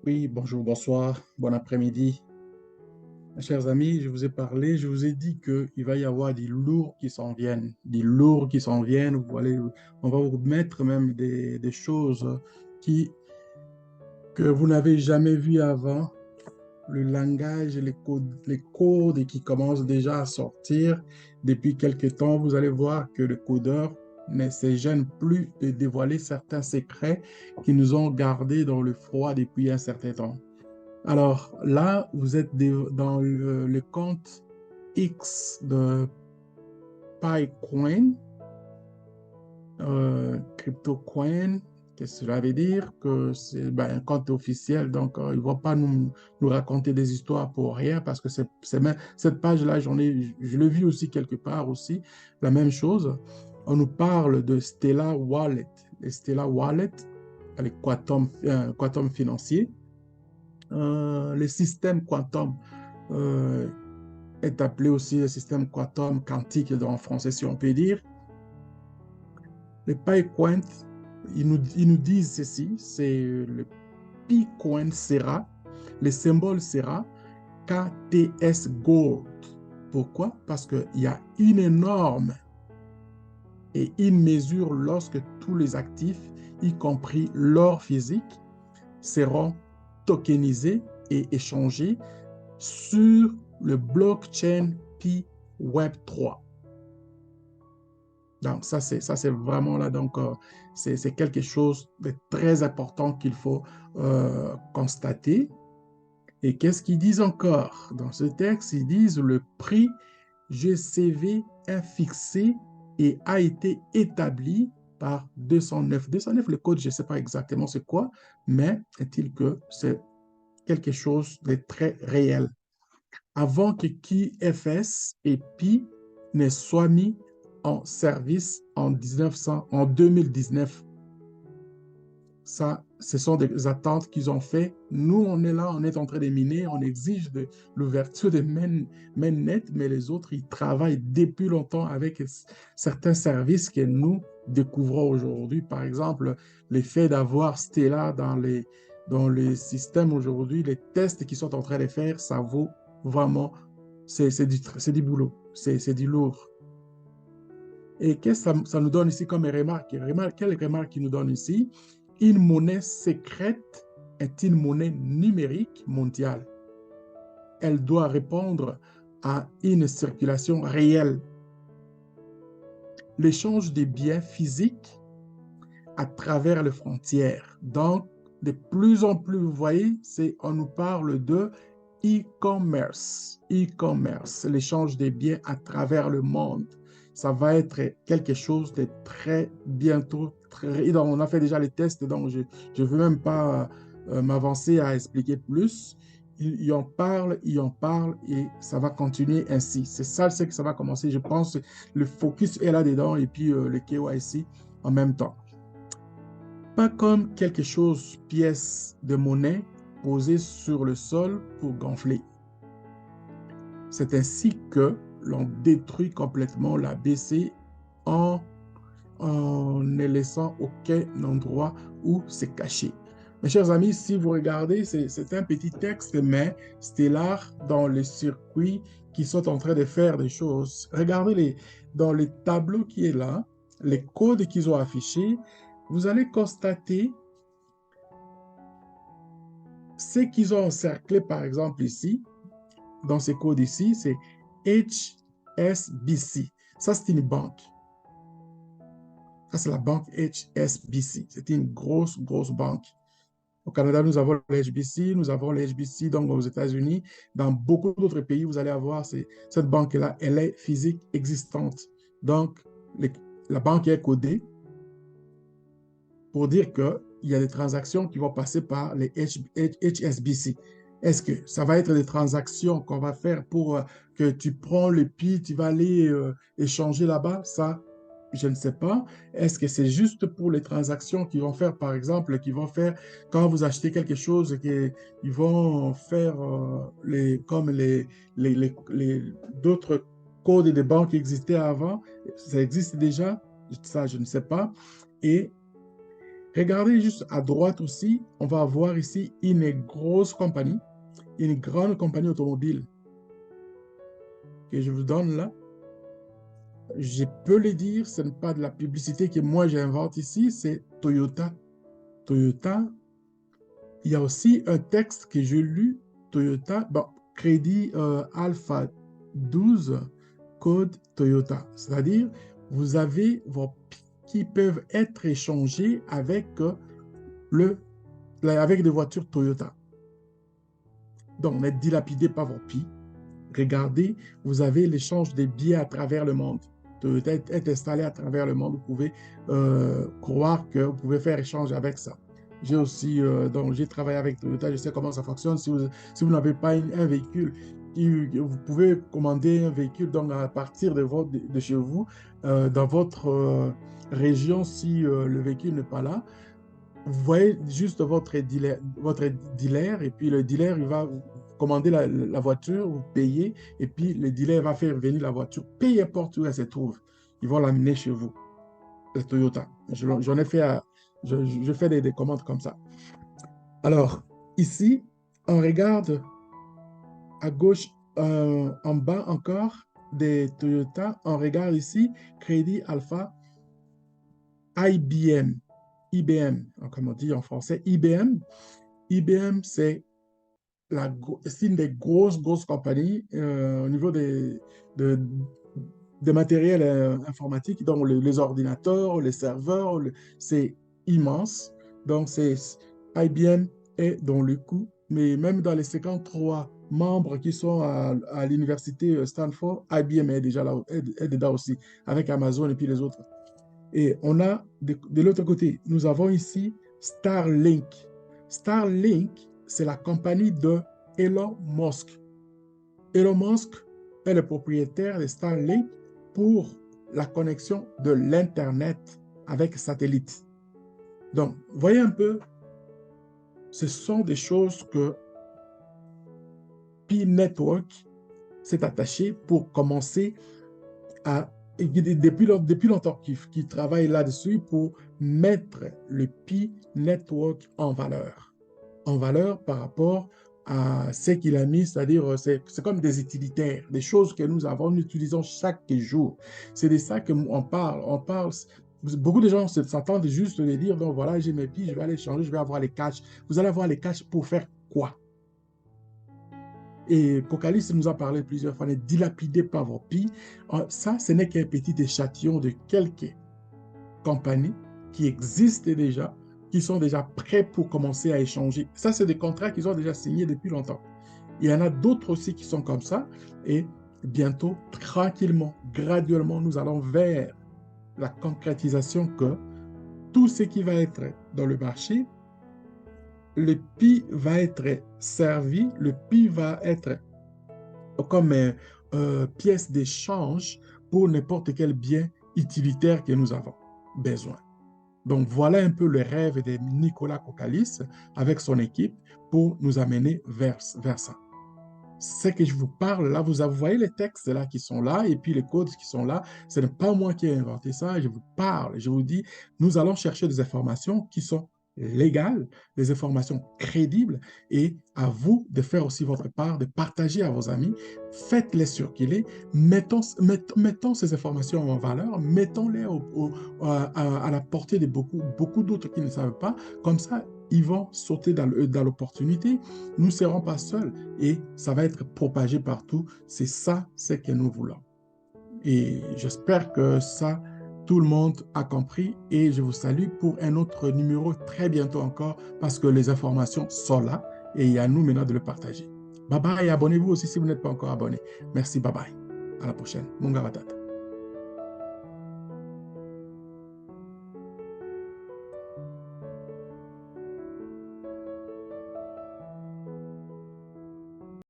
Oui, bonjour, bonsoir, bon après-midi. Mes chers amis, je vous ai parlé, je vous ai dit qu'il va y avoir des lourds qui s'en viennent, des lourds qui s'en viennent. Vous allez, on va vous mettre même des choses qui, que vous n'avez jamais vues avant. Le langage, les codes qui commencent déjà à sortir depuis quelques temps. Vous allez voir que le codeur ne se gêne plus de dévoiler certains secrets qui nous ont gardés dans le froid depuis un certain temps. Alors là, vous êtes dans le compte X de PyCoin, CryptoCoin. Qu'est-ce que cela veut dire? Que c'est un compte officiel, donc ils ne vont pas nous raconter des histoires pour rien parce que cette page-là, je l'ai vu aussi quelque part aussi, la même chose. On nous parle de Stellar Wallet. Les Stellar Wallet, avec Quantum financier, les systèmes Quantum. euh, est appelé aussi le système quantum quantique en français, si on peut dire. Le PyQuant, ils nous disent ceci, c'est le PyQuant sera, le symbole sera KTS Gold. Pourquoi? Parce qu'il y a une énorme et une mesure lorsque tous les actifs, y compris l'or physique, seront tokenisés et échangés sur le blockchain Pi Web 3. Donc, ça, c'est vraiment là, donc, c'est quelque chose de très important qu'il faut constater. Et qu'est-ce qu'ils disent encore? Dans ce texte, ils disent le prix GCV est fixé et a été établi par 209. 209, le code, je ne sais pas exactement c'est quoi, mais est-il que c'est quelque chose de très réel. Avant que KFS et Pi ne soient mis en service en 2019. Ça, ce sont des attentes qu'ils ont fait. Nous, on est là, on est en train de miner, on exige l'ouverture de mainnet, mais les autres, ils travaillent depuis longtemps avec certains services que nous découvrons aujourd'hui. Par exemple, l'effet d'avoir Stella dans les systèmes aujourd'hui, les tests qu'ils sont en train de faire, ça vaut vraiment, c'est du boulot, c'est du lourd. Et qu'est-ce que ça nous donne ici comme remarque? Quelle remarque il nous donne ici? Une monnaie secrète est une monnaie numérique mondiale. Elle doit répondre à une circulation réelle. L'échange des biens physiques à travers les frontières. Donc, de plus en plus, vous voyez, on nous parle de e-commerce. E-commerce, l'échange des biens à travers le monde. Ça va être quelque chose de très bientôt. On a fait déjà les tests, donc je ne veux même pas m'avancer à expliquer plus. Il en parle et ça va continuer ainsi. C'est ça, c'est que ça va commencer. Je pense le focus est là-dedans et puis le KYC en même temps. Pas comme quelque chose, pièce de monnaie posée sur le sol pour gonfler. C'est ainsi que l'on détruit complètement la BC en, en ne laissant aucun endroit où se cacher. Mes chers amis, si vous regardez, c'est un petit texte, mais stellar dans les circuits qui sont en train de faire des choses. Regardez dans les tableaux qui est là, les codes qu'ils ont affichés, vous allez constater ce qu'ils ont encerclé, par exemple, ici, dans ces codes ici, c'est HSBC. Ça, c'est une banque. Ça, c'est la banque HSBC. C'est une grosse, grosse banque. Au Canada, nous avons l'HBC, nous avons l'HBC donc aux États-Unis. Dans beaucoup d'autres pays, vous allez avoir cette banque-là, elle est physique existante. Donc, les, la banque est codée pour dire qu'il y a des transactions qui vont passer par les HSBC. Est-ce que ça va être des transactions qu'on va faire pour que tu prends le PI, tu vas aller échanger là-bas? Ça, je ne sais pas. Est-ce que c'est juste pour les transactions qu'ils vont faire, par exemple, qu'ils vont faire quand vous achetez quelque chose, qu'ils vont faire comme d'autres codes de banque qui existaient avant? Ça existe déjà? Ça, je ne sais pas. Et Regardez juste à droite aussi, on va avoir ici une grosse compagnie, une grande compagnie automobile que je vous donne là. Je peux le dire, ce n'est pas de la publicité que moi j'invente ici, c'est Toyota. Toyota, il y a aussi un texte que j'ai lu, Toyota, bon, crédit Alpha 12, code Toyota. C'est-à-dire, vous avez vos PI qui peuvent être échangés avec, avec des voitures Toyota. Donc, ne dilapidez pas vos PI. Regardez, vous avez l'échange des billets à travers le monde. Toyota est installé à travers le monde. Vous pouvez croire que vous pouvez faire échange avec ça. J'ai aussi, donc j'ai travaillé avec Toyota, je sais comment ça fonctionne. Si vous n'avez pas un véhicule, vous pouvez commander un véhicule donc à partir de chez vous, dans votre région, si le véhicule n'est pas là. Vous voyez juste votre dealer et puis le dealer, il va vous commander la voiture, vous payez, et puis le dealer va faire venir la voiture, peu importe où elle se trouve. Ils vont l'amener chez vous, le Toyota. J'en ai fait, je fais des commandes comme ça. Alors, ici, on regarde à gauche, en bas encore, des Toyota, on regarde ici, Crédit Alpha, IBM. IBM, comme on dit en français, IBM. IBM, c'est une des grosses compagnies au niveau des matériels informatiques, donc les ordinateurs, les serveurs, c'est immense. Donc, IBM est dans le coup, mais même dans les 53 membres qui sont à l'université Stanford, IBM est déjà là, est dedans aussi, avec Amazon et puis les autres. Et on a, de l'autre côté, nous avons ici Starlink. Starlink, c'est la compagnie de Elon Musk. Elon Musk est le propriétaire de Starlink pour la connexion de l'Internet avec satellite. Donc, voyez un peu, ce sont des choses que Pi Network s'est attaché pour commencer à depuis longtemps qu'il travaille là-dessus pour mettre le Pi Network en valeur par rapport à ce qu'il a mis, c'est-à-dire c'est comme des utilitaires, des choses que nous utilisons chaque jour. C'est de ça qu'on parle. Beaucoup de gens s'attendent juste de dire, donc voilà, j'ai mes Pi, je vais aller changer, je vais avoir les caches. Vous allez avoir les caches pour faire quoi? Et Cocalis nous a parlé plusieurs fois, ne dilapidez pas vos Pi. Ça, ce n'est qu'un petit échantillon de quelques compagnies qui existent déjà, qui sont déjà prêts pour commencer à échanger. Ça, c'est des contrats qu'ils ont déjà signés depuis longtemps. Il y en a d'autres aussi qui sont comme ça. Et bientôt, tranquillement, graduellement, nous allons vers la concrétisation que tout ce qui va être dans le marché, le Pi va être servi, le Pi va être comme pièce d'échange pour n'importe quel bien utilitaire que nous avons besoin. Donc, voilà un peu le rêve de Nicolas Cocalis avec son équipe pour nous amener vers ça. Ce que je vous parle là, vous voyez les textes là qui sont là et puis les codes qui sont là. Ce n'est pas moi qui ai inventé ça. Je vous parle, je vous dis, nous allons chercher des informations qui sont légales, des informations crédibles et à vous de faire aussi votre part, de partager à vos amis. Faites-les circuler, mettons ces informations en valeur, mettons-les à la portée de beaucoup d'autres qui ne savent pas. Comme ça, ils vont sauter dans l'opportunité. Nous ne serons pas seuls et ça va être propagé partout. C'est ça, ce que nous voulons. Et j'espère que ça, tout le monde a compris et je vous salue pour un autre numéro très bientôt encore parce que les informations sont là et il y a à nous maintenant de le partager. Bye bye et abonnez-vous aussi si vous n'êtes pas encore abonné. Merci, bye bye. À la prochaine. Munga Matata.